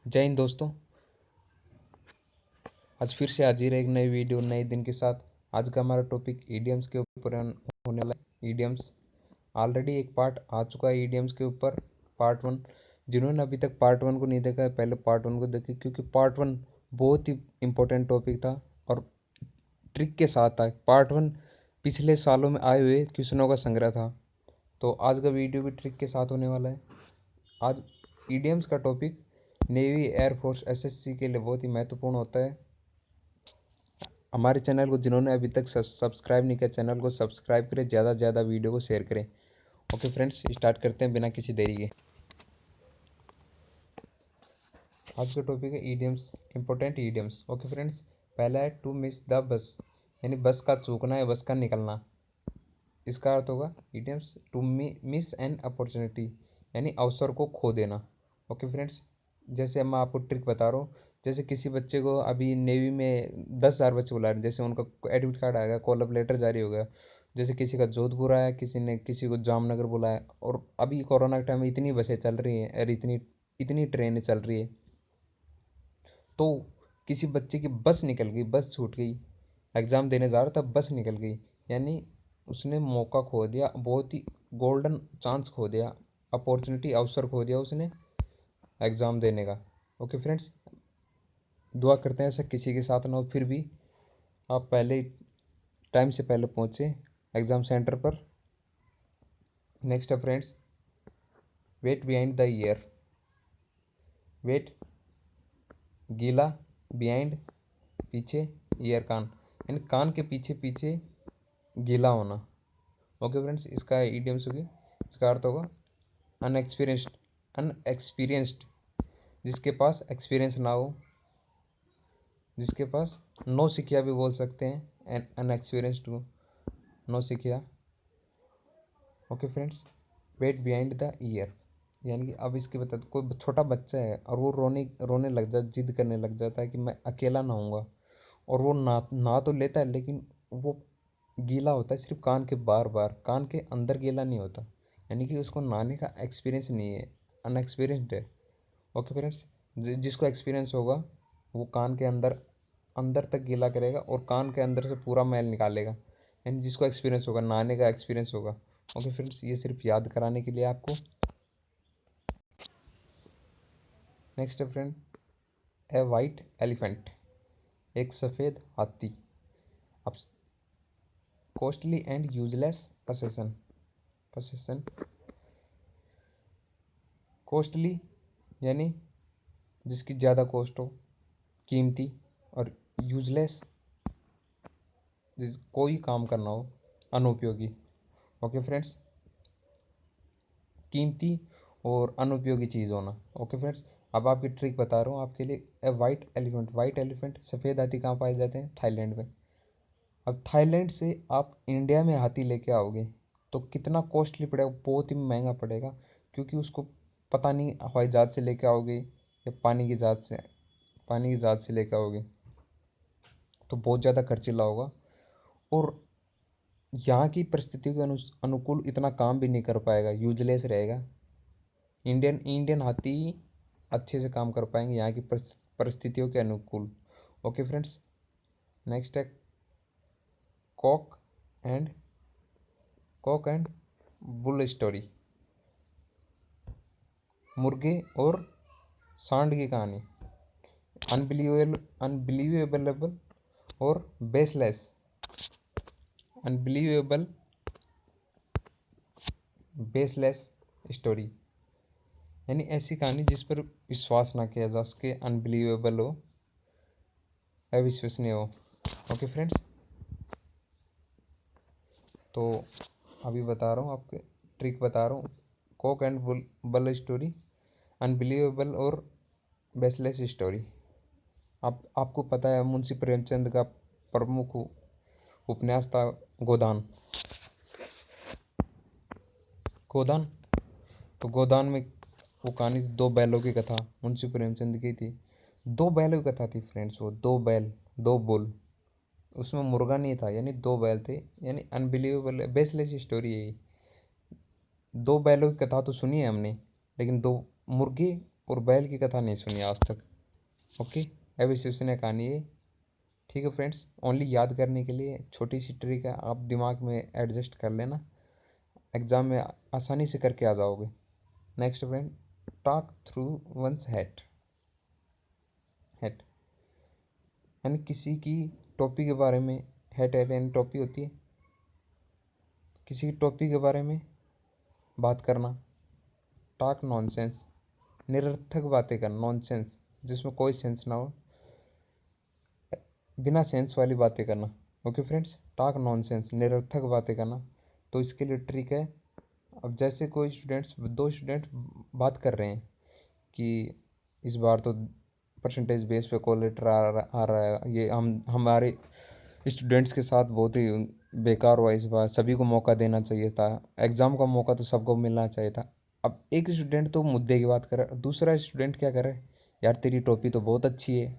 जय हिंद दोस्तों। आज फिर से हाजिर है एक नई वीडियो नए दिन के साथ। आज का हमारा टॉपिक ईडियम्स के ऊपर होने वाला है। ईडियम्स ऑलरेडी एक पार्ट आ चुका है ईडियम्स के ऊपर, पार्ट 1। जिन्होंने अभी तक पार्ट 1 को नहीं देखा है पहले पार्ट 1 को देखें, क्योंकि पार्ट 1 बहुत ही इम्पोर्टेंट टॉपिक था और ट्रिक के साथ था। पार्ट 1 पिछले सालों में आए हुए क्वेश्चनों का संग्रह था। तो आज का वीडियो भी ट्रिक के साथ होने वाला है। आज ईडियम्स का टॉपिक नेवी, एयरफोर्स, एसएससी के लिए बहुत ही महत्वपूर्ण होता है। हमारे चैनल को जिन्होंने अभी तक सब्सक्राइब नहीं किया, चैनल को सब्सक्राइब करें, ज़्यादा से ज़्यादा वीडियो को शेयर करें। ओके फ्रेंड्स, स्टार्ट करते हैं बिना किसी देरी के। आज का टॉपिक है idioms, important idioms. Okay friends, पहला है टू मिस द बस, यानी बस का चूकना है, बस का निकलना। इसका अर्थ होगा idioms to miss an opportunity, यानी अवसर को खो देना। ओके फ्रेंड्स, जैसे मैं आपको ट्रिक बता रहा हूँ। जैसे किसी बच्चे को अभी नेवी में 10,000 बच्चे बुला रहे हैं, जैसे उनका एडमिट कार्ड आएगा, कॉल अप लेटर जारी हो गया। जैसे किसी का जोधपुर आया, किसी ने किसी को जामनगर बुलाया, और अभी कोरोना के टाइम में इतनी बसें चल रही हैं और इतनी इतनी ट्रेनें चल रही है। तो किसी बच्चे की बस निकल गई, बस छूट गई, एग्ज़ाम देने जा रहा था, बस निकल गई, यानी उसने मौका खो दिया, बहुत ही गोल्डन चांस खो दिया, अपॉर्चुनिटी, अवसर खो दिया उसने एग्ज़ाम देने का। ओके फ्रेंड्स, दुआ करते हैं ऐसा किसी के साथ ना हो। फिर भी आप पहले टाइम से पहले पहुँचे एग्ज़ाम सेंटर पर। नेक्स्ट है friends, wet behind the ear. Wet गीला, बिहाइंड पीछे, ईयर कान, यानी कान के पीछे पीछे गीला होना। ओके फ्रेंड्स, इसका ईडियम्स होगी, इसका अर्थ होगा अनएक्सपीरियंस्ड। अनएक्सपीरियंस्ड, जिसके पास एक्सपीरियंस ना हो, जिसके पास नो सिखिया भी बोल सकते हैं, अनएक्सपीरियंस्ड को नो सिखिया। Okay friends, wet behind the ear, यानी कि अब इसके बता, कोई छोटा बच्चा है और वो रोने रोने लग जाता, जिद करने लग जाता है कि मैं अकेला नहाऊंगा, और वो नहा तो लेता है, लेकिन वो गीला होता है सिर्फ कान के बार बार, कान के अंदर गीला नहीं होता, यानी कि उसको नहाने का एक्सपीरियंस नहीं है, अनएक्सपीरियंस्ड है। ओके फ्रेंड्स, जिसको एक्सपीरियंस होगा वो कान के अंदर अंदर तक गीला करेगा और कान के अंदर से पूरा मैल निकालेगा, यानी जिसको एक्सपीरियंस होगा, नहाने का एक्सपीरियंस होगा। ओके फ्रेंड्स, ये सिर्फ याद कराने के लिए आपको। नेक्स्ट है फ्रेंड, ए वाइट एलिफेंट, एक सफ़ेद हाथी। अब costly and useless possession. Possession costly यानी जिसकी ज़्यादा कॉस्ट हो, कीमती, और यूजलेस जिस कोई काम करना हो, अनुपयोगी। ओके फ्रेंड्स, कीमती और अनुपयोगी चीज़ होना। ओके फ्रेंड्स, अब आपकी ट्रिक बता रहा हूँ आपके लिए। ए वाइट एलिफेंट, वाइट एलिफेंट, सफ़ेद हाथी कहाँ पाए जाते हैं? थाईलैंड में। अब थाईलैंड से आप इंडिया में हाथी लेके आओगे तो कितना कॉस्टली पड़ेगा? बहुत ही महंगा पड़ेगा, क्योंकि उसको पता नहीं हवाई जहाज़ से लेके आओगे या पानी की जहाज़ से लेके आओगे, तो बहुत ज़्यादा खर्चीला होगा, और यहाँ की परिस्थितियों के अनुकूल इतना काम भी नहीं कर पाएगा, यूजलेस रहेगा। इंडियन इंडियन हाथी अच्छे से काम कर पाएंगे यहाँ की परिस्थितियों के अनुकूल। ओके फ्रेंड्स, नेक्स्ट है cock and cock and bull story, मुर्गे और सांड की कहानी। अनबिलीवेबल और बेसलेस। अनबिलीवेबल, बेसलेस स्टोरी, यानी ऐसी कहानी जिस पर विश्वास ना किया जा सके, अनबिलीवेबल हो, अविश्वसनीय हो। ओके फ्रेंड्स, तो अभी बता रहा हूँ आपके, ट्रिक बता रहा हूँ। कॉक एंड बल स्टोरी, अनबिलीवेबल और बेसलेस स्टोरी। आपको पता है मुंशी प्रेमचंद का प्रमुख उपन्यास था गोदान। गोदान, तो गोदान में वो कहानी थी, दो बैलों की कथा मुंशी प्रेमचंद की थी। दो बैलों की कथा थी फ्रेंड्स, वो दो बैल, दो बुल, उसमें मुर्गा नहीं था, यानी दो बैल थे, यानी अनबिलीवेबल बेसलेस स्टोरी है ये। दो बैलों की कथा तो सुनी है हमने, लेकिन दो मुर्गे और बैल की कथा नहीं सुनी आज तक। ओके, अभी शिवसेना कहानी है। ठीक है फ्रेंड्स, ओनली याद करने के लिए छोटी सी ट्रिक है, आप दिमाग में एडजस्ट कर लेना, एग्ज़ाम में आसानी से करके आ जाओगे। Next friend, talk through once hate. Hate यानी किसी की टॉपिक के बारे में, हेट यानी टॉपिक होती है, किसी की टॉपिक के बारे में बात करना। टॉक नॉनसेंस, निरर्थक बातें करना, नॉनसेंस जिसमें कोई सेंस ना हो, बिना सेंस वाली बातें करना। ओके फ्रेंड्स, टॉक नॉनसेंस, निरर्थक बातें करना। तो इसके लिए ट्रिक है, अब जैसे कोई स्टूडेंट्स, दो स्टूडेंट बात कर रहे हैं कि इस बार तो परसेंटेज बेस पे कॉल लेटर आ रहा है, ये हम हमारे स्टूडेंट्स के साथ बहुत ही बेकार हुआ इस बार, सभी को मौका देना चाहिए था, एग्ज़ाम का मौका तो सबको मिलना चाहिए था। अब एक स्टूडेंट तो मुद्दे की बात कर रहा है, दूसरा स्टूडेंट क्या कर रहा है, यार तेरी टोपी तो बहुत अच्छी है,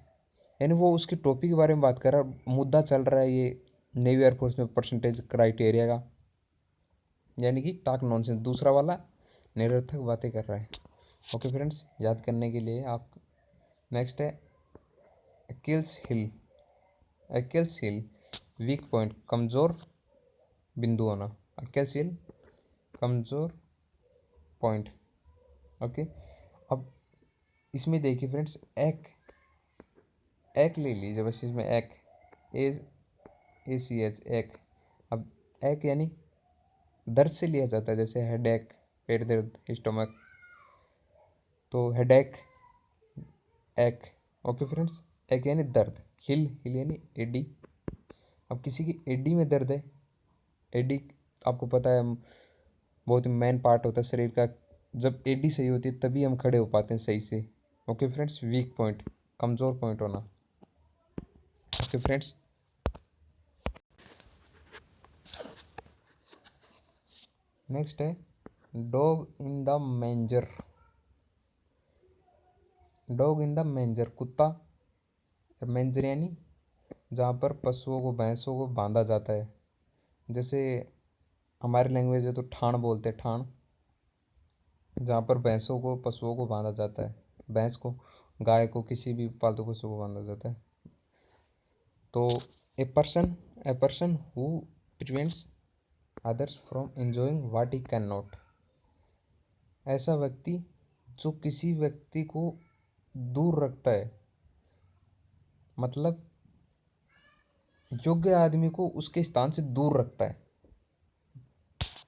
यानी वो उसकी टोपी के बारे में बात कर रहा है, मुद्दा चल रहा है ये नेवी एयरफोर्स में परसेंटेज क्राइटेरिया का, यानी कि टॉक नॉनसेंस। दूसरा वाला निरर्थक बातें कर रहा है। ओके फ्रेंड्स, याद करने के लिए आप, नेक्स्ट है अकिल्स हिल। अकिल्स हिल, वीक पॉइंट, कमज़ोर बिंदु होना। अकिल्स हिल, कमज़ोर पॉइंट। ओके, अब इसमें देखिए फ्रेंड्स, एक एक ले लीजिए बस, इसमें एक ए सी एच, एक। अब एक यानी दर्द से लिया जाता है, जैसे हेडेक, पेट दर्द, स्टमक, तो हेडेक, एक। ओके फ्रेंड्स, एक यानी दर्द, हिल, हिल यानी एडी। अब किसी की एडी में दर्द है, एडी आपको पता है बहुत ही मेन पार्ट होता है शरीर का, जब एडी सही होती है तभी हम खड़े हो पाते हैं सही से। ओके फ्रेंड्स, वीक पॉइंट, कमज़ोर पॉइंट होना। ओके फ्रेंड्स, नेक्स्ट है dog in the manger. Dog in the manger, कुत्ता, मैंजर यानी जहाँ पर पशुओं को, भैंसों को बांधा जाता है, जैसे हमारी लैंग्वेज है तो ठाण बोलते हैं, ठाण, जहाँ पर भैंसों को, पशुओं को बांधा जाता है, भैंस को, गाय को, किसी भी पालतू पशु को बांधा जाता है। तो ए person who prevents others from enjoying what he can not. ऐसा व्यक्ति जो किसी व्यक्ति को दूर रखता है, मतलब योग्य आदमी को उसके स्थान से दूर रखता है।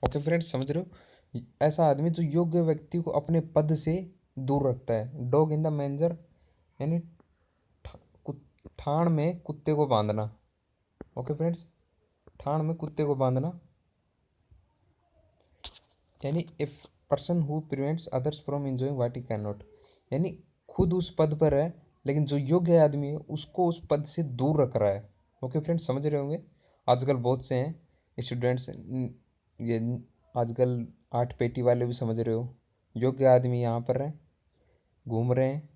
ओके फ्रेंड्स, समझ रहे हो, ऐसा आदमी जो योग्य व्यक्ति को अपने पद से दूर रखता है। डॉग इन द मैंजर यानी ठाण में कुत्ते को बांधना। ओके फ्रेंड्स, ठाण में कुत्ते को बांधना, यानी if person who prevents others from enjoying what he can not, यानी खुद उस पद पर है लेकिन जो योग्य आदमी है उसको उस पद से दूर रख रहा है। ओके फ्रेंड्स, समझ रहे होंगे, आजकल बहुत से हैं स्टूडेंट्स, ये आजकल आठ पेटी वाले भी, समझ रहे हो, योग्य आदमी यहाँ पर है, घूम रहे हैं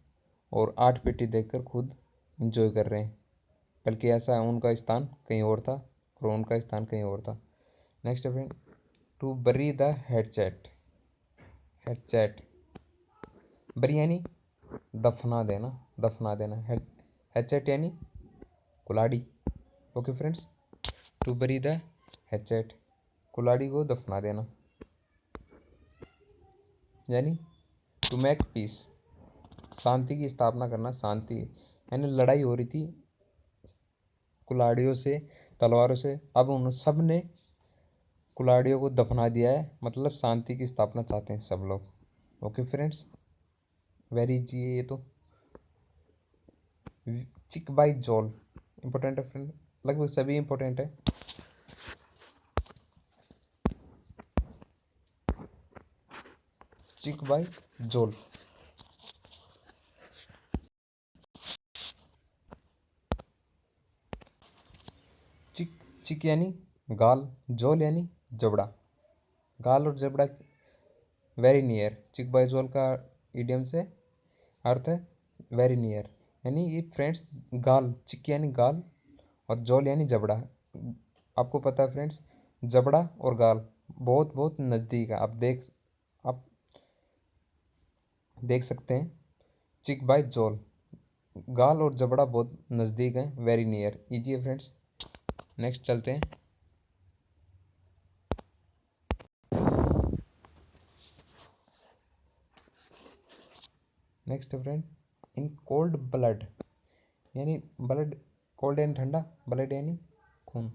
और आठ पेटी देखकर खुद इंजॉय कर रहे हैं, बल्कि ऐसा उनका स्थान कहीं और था और उनका स्थान कहीं और था। नेक्स्ट है friend, to bury the hatchet. Hatchet, bury यानी दफना देना, दफना देना, हेड, हेड चैट यानी कुलाड़ी। Okay friends, to bury the hatchet, कुलाड़ी को दफना देना, यानी टू मेक पीस, शांति की स्थापना करना, शांति यानी लड़ाई हो रही थी कुलाड़ियों से, तलवारों से, अब उन सब ने कुलाड़ियों को दफना दिया है, मतलब शांति की स्थापना चाहते हैं सब लोग। ओके फ्रेंड्स, वेरी जी ये तो। चिक बाई जोल, इंपॉर्टेंट है फ्रेंड, लगभग सभी इंपॉर्टेंट है। चिक बाई जोल, चिक, चिक यानी गाल, जोल यानी जबड़ा, गाल और जबड़ा वेरी नियर। चिक बाई जोल का इडियम से अर्थ है वेरी नियर, यानी ये फ्रेंड्स गाल, चिक यानी गाल और जोल यानी जबड़ा। आपको पता है फ्रेंड्स, जबड़ा और गाल बहुत बहुत नज़दीक है, आप देख सकते हैं चिक बाय जोल, गाल और जबड़ा बहुत नज़दीक है, वेरी नियर, इजी है फ्रेंड्स। नेक्स्ट चलते हैं। Next friend, in cold blood, यानी ब्लड कोल्ड यानी ठंडा, ब्लड यानी खून।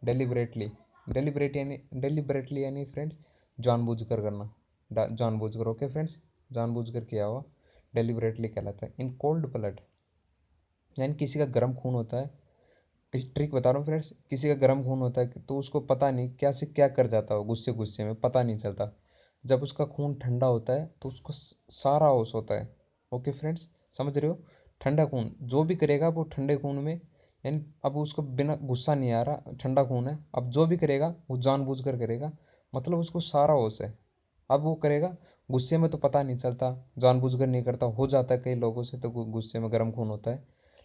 डेलिबरेटली, डेलिबरेटली यानी फ्रेंड्स जानबूझकर करना, जानबूझकर, ओके फ्रेंड्स, जानबूझकर किया हुआ डेलिबरेटली कहलाता है। इन कोल्ड ब्लड यानी किसी का गर्म खून होता है, ट्रिक बता रहा हूँ फ्रेंड्स, किसी का गर्म खून होता है तो उसको पता नहीं क्या से क्या कर जाता हो, गुस्से गुस्से में पता नहीं चलता। जब उसका खून ठंडा होता है तो उसको सारा होश होता है, ओके फ्रेंड्स, समझ रहे हो। ठंडा खून जो भी करेगा वो ठंडे खून में, यानी अब उसको बिना गुस्सा नहीं आ रहा, ठंडा खून है, अब जो भी करेगा वो जानबूझ कर करेगा, मतलब उसको सारा होश है। अब वो करेगा, गुस्से में तो पता नहीं चलता, जानबूझकर नहीं करता, हो जाता है कई लोगों से तो गुस्से में गर्म खून होता है,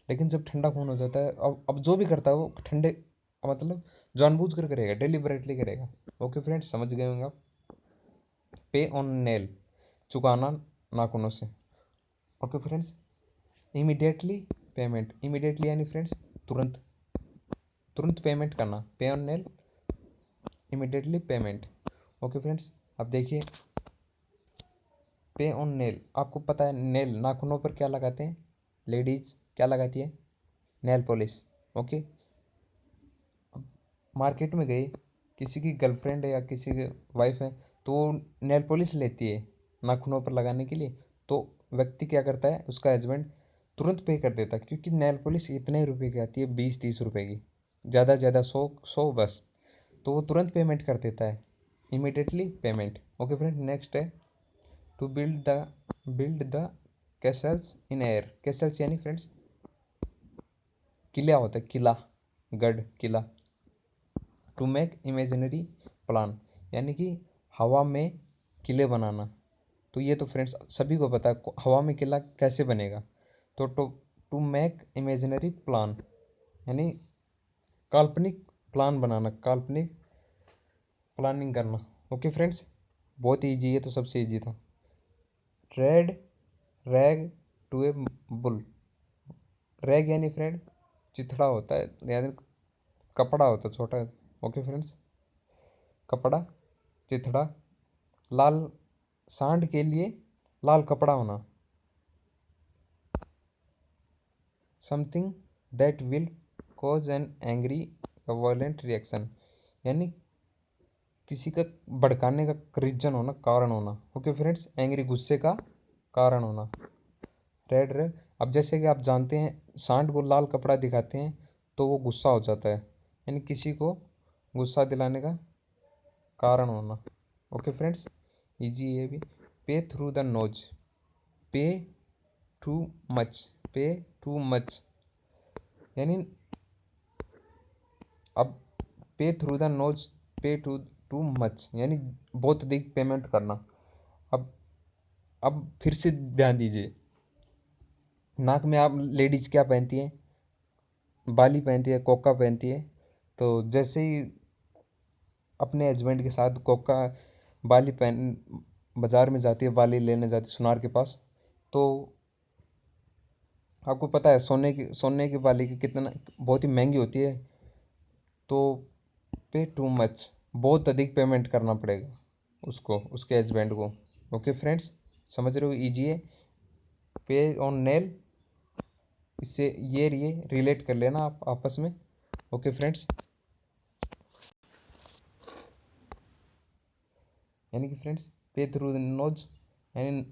लेकिन जब ठंडा खून हो जाता है, अब जो भी करता है वो ठंडे, मतलब जानबूझ कर करेगा, डेलिबरेटली करेगा, ओके फ्रेंड्स, समझ गए होंगे आप। पे ऑन नेल, चुकाना नाखूनों से, okay friends. Immediately payment, immediately यानी फ्रेंड्स तुरंत, तुरंत पेमेंट करना, पे on nail, immediately payment, okay friends. अब देखिए, पे ऑन नेल, आपको पता है नेल नाखूनों पर क्या लगाते हैं, लेडीज क्या लगाती है, नेल पॉलिश, ओके। मार्केट में गए, किसी की गर्लफ्रेंड है या किसी की वाइफ है तो वो नेल पॉलिश लेती है नाखूनों पर लगाने के लिए, तो व्यक्ति क्या करता है, उसका हस्बैंड तुरंत पे कर देता है, क्योंकि नेल पॉलिश इतने रुपए की आती है, 20-30 रुपए की, ज़्यादा ज़्यादा 100 बस, तो वो तुरंत पेमेंट कर देता है, immediately payment, okay friend. Next है to build the castles in air, castles यानी फ्रेंड्स किला होता है, किला, गढ़, किला। टू मेक इमेजिनरी प्लान, यानी कि हवा में किले बनाना, तो ये तो फ्रेंड्स सभी को पता है हवा में किला कैसे बनेगा, तो टू मेक इमेजिनरी प्लान यानी काल्पनिक प्लान बनाना, काल्पनिक प्लानिंग करना, ओके फ्रेंड्स, बहुत ईजी है, तो सबसे ईजी था। Red rag to a bull, rag यानी फ्रेंड चिथड़ा होता है, यानी कपड़ा होता है छोटा, ओके फ्रेंड्स, कपड़ा, चिथड़ा, लाल सांड के लिए लाल कपड़ा होना, something that will cause an angry violent reaction, यानी किसी का भड़काने का रीजन होना, कारण होना, ओके फ्रेंड्स, एंग्री गुस्से का कारण होना। रेड रेड, अब जैसे कि आप जानते हैं सांड को लाल कपड़ा दिखाते हैं तो वो गुस्सा हो जाता है, यानी किसी को गुस्सा दिलाने का कारण होना, ओके फ्रेंड्स, इजी है भी। पे थ्रू द नोज, पे टू मच, पे टू मच, यानी अब पे थ्रू द नोज, पे टू मच यानी बहुत अधिक पेमेंट करना। अब अब फिर से ध्यान दीजिए, नाक में आप लेडीज क्या पहनती हैं, बाली पहनती है, कोका पहनती है, तो जैसे ही अपने हस्बैंड के साथ कोका बाली पहन बाजार में जाती है, बाली लेने जाती है सुनार के पास, तो आपको पता है सोने की बाली की कितना बहुत ही महंगी होती है, तो पे टू मच, बहुत अधिक पेमेंट करना पड़ेगा उसको, उसके हस्बैंड को, ओके फ्रेंड्स, समझ रहे हो, ईजी है। पे ऑन नेल, इससे ये रिलेट कर लेना आप आपस में, ओके फ्रेंड्स, यानी कि फ्रेंड्स पे थ्रू नोज यानी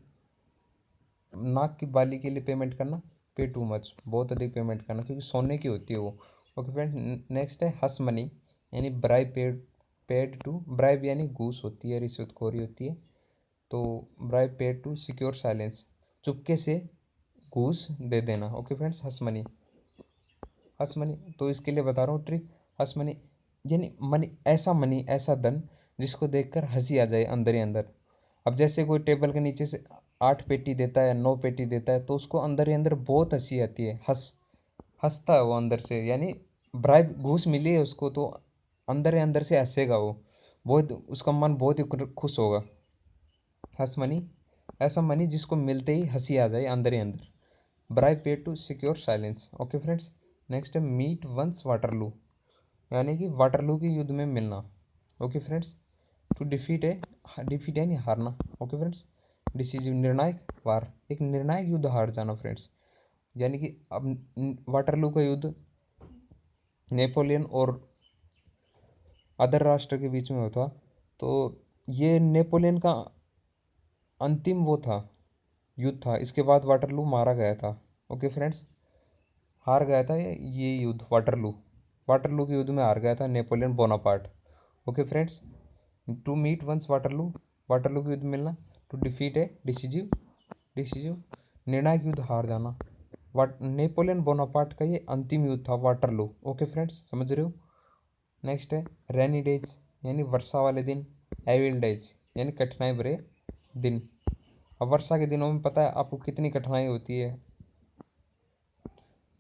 नाक की बाली के लिए पेमेंट करना, पे टू मच बहुत अधिक पेमेंट करना, क्योंकि सोने की होती है वो, ओके फ्रेंड्स। नेक्स्ट है हस मनी, यानी ब्राइब पेड टू, ब्राइब यानी घूस होती है, रिश्वतखोरी होती है, तो bribe paid to secure silence, चुपके से घूस दे देना, okay friends, hush money, hush money, तो इसके लिए बता रहा हूँ ट्रिक, हस मनी यानी मनी ऐसा धन जिसको देखकर हंसी आ जाए अंदर ही अंदर। अब जैसे कोई टेबल के नीचे से 8 पेटी देता है, 9 पेटी देता है, तो उसको अंदर ही अंदर बहुत हंसी आती है, हंसता है वो अंदर से, यानी ब्राइब घूस मिली है उसको, तो अंदर ही अंदर से हंसेगा वो, बहुत उसका मन बहुत ही खुश होगा, हंस मनी, ऐसा मनी जिसको मिलते ही हंसी आ जाए अंदर ही अंदर। Bribe paid to secure silence. Okay friends, next है मीट वंस वाटरलू, यानी कि वाटरलू के युद्ध में मिलना। ओके फ्रेंड्स, टू डिफीट यानी हारना। ओके फ्रेंड्स, डिसीजिव निर्णायक वार, एक निर्णायक युद्ध हार जाना फ्रेंड्स, यानी कि अब वाटरलू का युद्ध नेपोलियन और अदर राष्ट्र के बीच में होता। तो ये नेपोलियन का अंतिम वो था, युद्ध था। इसके बाद वाटरलू मारा गया था। ओके फ्रेंड्स, हार गया था ये युद्ध वाटरलू। वाटरलू के युद्ध में हार गया था Napoleon Bonaparte. Okay friends, to meet once Waterloo, Waterloo के युद्ध मिलना। टू डिफीट है डिसीजिव निर्णायक युद्ध हार जाना। नेपोलियन बोनापार्ट का ये अंतिम युद्ध था वाटरलू। ओके फ्रेंड्स, समझ रहे हो। नेक्स्ट है रेनी डेज, यानी वर्षा वाले दिन। एविल डेज, यानी कठिनाई भरे दिन। अब वर्षा के दिनों में पता है आपको कितनी कठिनाई होती है,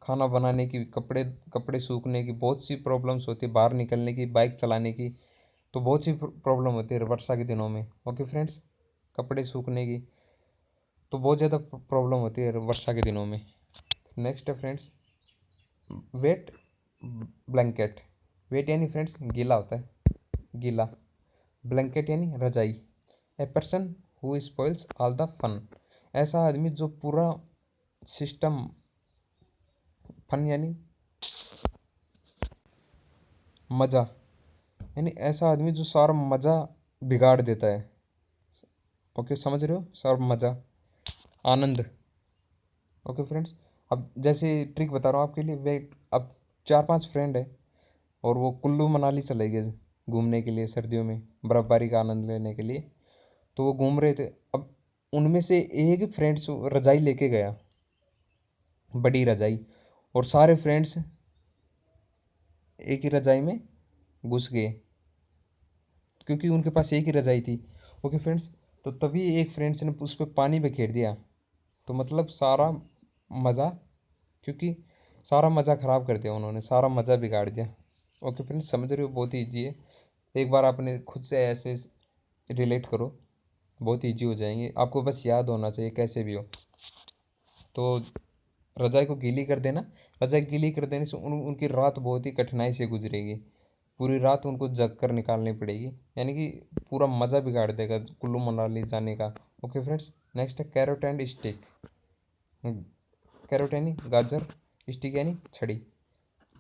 खाना बनाने की, कपड़े कपड़े सूखने की, बहुत सी प्रॉब्लम्स होती है, बाहर निकलने की, बाइक चलाने की। तो बहुत सी प्रॉब्लम होती है वर्षा के दिनों में। ओके फ्रेंड्स, कपड़े सूखने की तो बहुत ज़्यादा प्रॉब्लम होती है वर्षा के दिनों में। नेक्स्ट है फ्रेंड्स वेट ब्लैंकेट। वेट यानी फ्रेंड्स गीला होता है, गीला। ब्लैंकेट यानी रजाई। A person who spoils all the fun, ऐसा आदमी जो पूरा सिस्टम, फन यानी मज़ा, यानी ऐसा आदमी जो सारा मज़ा बिगाड़ देता है। ओके, समझ रहे हो, सारा मज़ा, आनंद। ओके फ्रेंड्स, अब जैसे ट्रिक बता रहा हूँ आपके लिए। वेट, अब 4-5 फ्रेंड है और वो कुल्लू मनाली चले गए घूमने के लिए सर्दियों में, बर्फबारी का आनंद लेने के लिए। तो वो घूम रहे थे। अब उनमें से एक फ्रेंड्स रजाई लेके गया, बड़ी रजाई, और सारे फ्रेंड्स एक ही रजाई में घुस गए क्योंकि उनके पास एक ही रजाई थी। ओके फ्रेंड्स, तो तभी एक फ्रेंड्स ने उस पर पानी बखेर दिया। तो मतलब सारा मज़ा, क्योंकि सारा मज़ा ख़राब कर दिया उन्होंने, सारा मज़ा बिगाड़ दिया। ओके फ्रेंड्स, समझ रहे हो, बहुत ही ईजी है। एक बार आपने खुद से ऐसे रिलेट करो, बहुत ईजी हो जाएंगे। आपको बस याद होना चाहिए कैसे भी हो। तो रज़ाई को गीली कर देना। रज़ाई गीली कर देने से उनकी रात बहुत ही कठिनाई से गुजरेगी। पूरी रात उनको जग कर निकालनी पड़ेगी, यानी कि पूरा मज़ा बिगाड़ देगा कुल्लू मनाली जाने का। ओके फ्रेंड्स, नेक्स्ट है कैरोट एंड स्टिक। कैरोट यानी गाजर, स्टिक यानी छड़ी।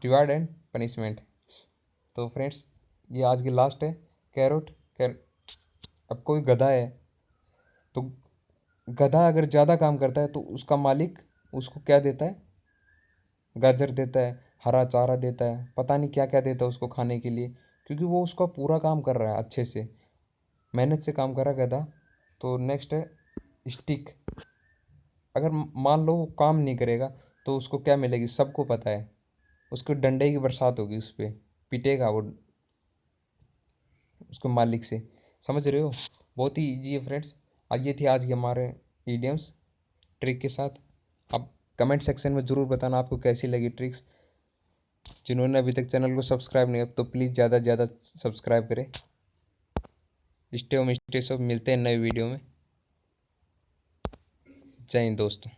Reward and punishment. तो फ्रेंड्स, ये आज की लास्ट है। कैरोट अब कोई गधा है, तो गधा अगर ज़्यादा काम करता है तो उसका मालिक उसको क्या देता है, गाजर देता है, हरा चारा देता है, पता नहीं क्या क्या देता है उसको खाने के लिए, क्योंकि वो उसका पूरा काम कर रहा है, अच्छे से मेहनत से काम कर रहा है गधा। तो नेक्स्ट है स्टिक। अगर मान लो वो काम नहीं करेगा तो उसको क्या मिलेगी, सबको पता है, उसको डंडे की बरसात होगी, उस पर पिटेगा वो उसको मालिक से। समझ रहे हो, बहुत ही ईजी है फ्रेंड्स। ये थी आज के हमारे ईडियम्स ट्रिक के साथ। आप कमेंट सेक्शन में ज़रूर बताना आपको कैसी लगी ट्रिक्स। जिन्होंने अभी तक चैनल को सब्सक्राइब नहीं किया तो प्लीज़ ज़्यादा से ज़्यादा सब्सक्राइब करें। स्टे होम स्टे सब, मिलते हैं नए वीडियो में। जय हिंद दोस्तों।